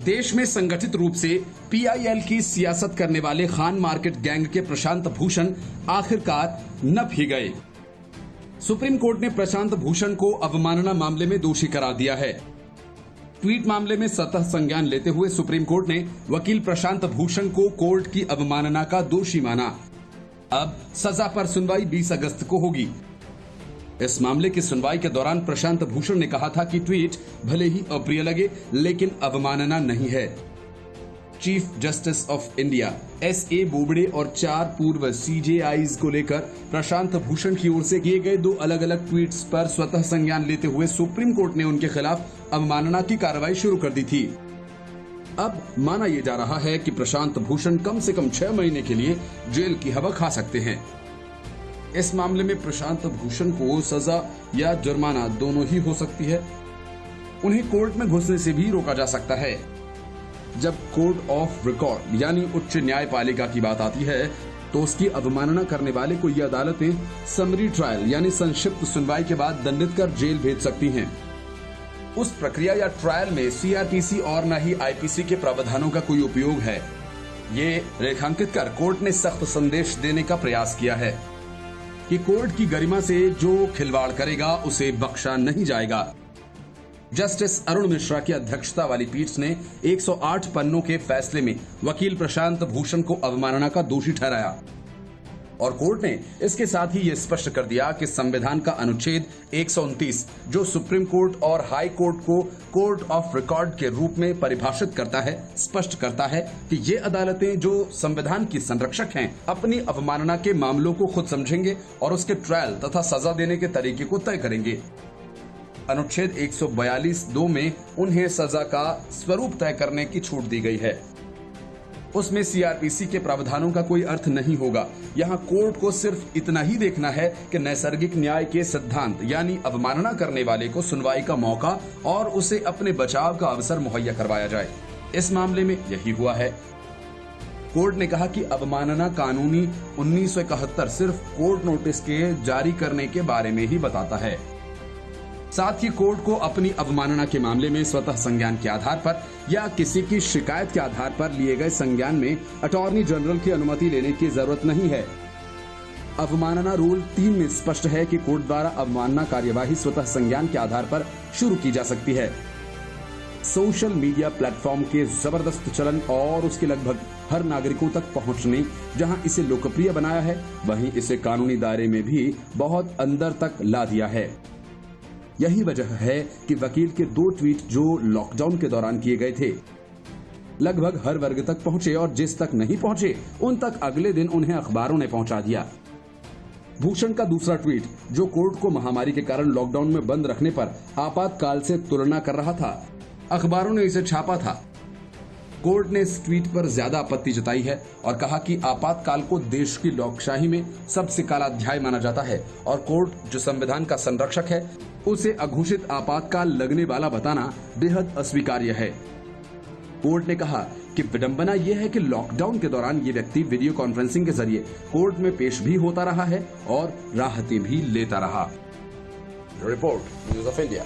देश में संगठित रूप से पीआईएल की सियासत करने वाले खान मार्केट गैंग के प्रशांत भूषण आखिरकार नप ही गए। सुप्रीम कोर्ट ने प्रशांत भूषण को अवमानना मामले में दोषी करार दिया है। ट्वीट मामले में सतह संज्ञान लेते हुए सुप्रीम कोर्ट ने वकील प्रशांत भूषण को कोर्ट की अवमानना का दोषी माना। अब सजा पर सुनवाई 20 अगस्त को होगी। इस मामले की सुनवाई के दौरान प्रशांत भूषण ने कहा था कि ट्वीट भले ही अप्रिय लगे लेकिन अवमानना नहीं है। Chief justice of India S A Bobde और 4 पूर्व सीजेआईज को लेकर प्रशांत भूषण की ओर से किए गए 2 अलग अलग ट्वीट्स पर स्वतः संज्ञान लेते हुए सुप्रीम कोर्ट ने उनके खिलाफ अवमानना की कार्रवाई शुरू कर दी थी। अब माना यह जा रहा है कि प्रशांत भूषण कम से कम 6 महीने के लिए जेल की हवा खा सकते हैं। इस मामले में प्रशांत भूषण को सजा या जुर्माना दोनों ही हो सकती है। उन्हें कोर्ट में घुसने से भी रोका जा सकता है। जब कोर्ट ऑफ रिकॉर्ड यानी उच्च न्यायपालिका की बात आती है तो उसकी अवमानना करने वाले को ये अदालतें समरी ट्रायल यानी संक्षिप्त सुनवाई के बाद दंडित कर जेल भेज सकती हैं। उस प्रक्रिया या ट्रायल में सीआरपीसी और न ही आईपीसी के प्रावधानों का कोई उपयोग है। ये रेखांकित कर कोर्ट ने सख्त संदेश देने का प्रयास किया है कि कोर्ट की गरिमा से जो खिलवाड़ करेगा उसे बख्शा नहीं जाएगा। जस्टिस अरुण मिश्रा की अध्यक्षता वाली पीठ ने 108 पन्नों के फैसले में वकील प्रशांत भूषण को अवमानना का दोषी ठहराया और कोर्ट ने इसके साथ ही ये स्पष्ट कर दिया कि संविधान का अनुच्छेद 129 जो सुप्रीम कोर्ट और हाई कोर्ट को कोर्ट ऑफ रिकॉर्ड के रूप में परिभाषित करता है, स्पष्ट करता है कि ये अदालतें जो संविधान की संरक्षक हैं अपनी अवमानना के मामलों को खुद समझेंगे और उसके ट्रायल तथा सजा देने के तरीके को तय करेंगे। अनुच्छेद 142(2) में उन्हें सजा का स्वरूप तय करने की छूट दी गई है। उसमें सीआरपीसी के प्रावधानों का कोई अर्थ नहीं होगा। यहाँ कोर्ट को सिर्फ इतना ही देखना है कि नैसर्गिक न्याय के सिद्धांत यानी अवमानना करने वाले को सुनवाई का मौका और उसे अपने बचाव का अवसर मुहैया करवाया जाए। इस मामले में यही हुआ है। कोर्ट ने कहा कि अवमानना कानूनी 1971 सिर्फ कोर्ट नोटिस के जारी करने के बारे में ही बताता है। साथ ही कोर्ट को अपनी अवमानना के मामले में स्वतः संज्ञान के आधार पर या किसी की शिकायत के आधार पर लिए गए संज्ञान में अटॉर्नी जनरल की अनुमति लेने की जरूरत नहीं है। अवमानना रूल 3 में स्पष्ट है कि कोर्ट द्वारा अवमानना कार्यवाही स्वतः संज्ञान के आधार पर शुरू की जा सकती है। सोशल मीडिया प्लेटफॉर्म के जबरदस्त चलन और उसके लगभग हर नागरिकों तक पहुंचने जहां इसे लोकप्रिय बनाया है, वहीं इसे कानूनी दायरे में भी बहुत अंदर तक ला दिया है। यही वजह है कि वकील के 2 ट्वीट जो लॉकडाउन के दौरान किए गए थे लगभग हर वर्ग तक पहुंचे और जिस तक नहीं पहुंचे उन तक अगले दिन उन्हें अखबारों ने पहुंचा दिया। भूषण का दूसरा ट्वीट जो कोर्ट को महामारी के कारण लॉकडाउन में बंद रखने पर आपातकाल से तुलना कर रहा था, अखबारों ने इसे छापा था। कोर्ट ने इस ट्वीट पर ज्यादा आपत्ति जताई है और कहा कि आपातकाल को देश की लोकशाही में सबसे काला अध्याय माना जाता है और कोर्ट जो संविधान का संरक्षक है उसे अघोषित आपातकाल लगने वाला बताना बेहद अस्वीकार्य है। कोर्ट ने कहा कि विडंबना यह है कि लॉकडाउन के दौरान ये व्यक्ति वीडियो कॉन्फ्रेंसिंग के जरिए कोर्ट में पेश भी होता रहा है और राहतें भी लेता रहा। Report news of India.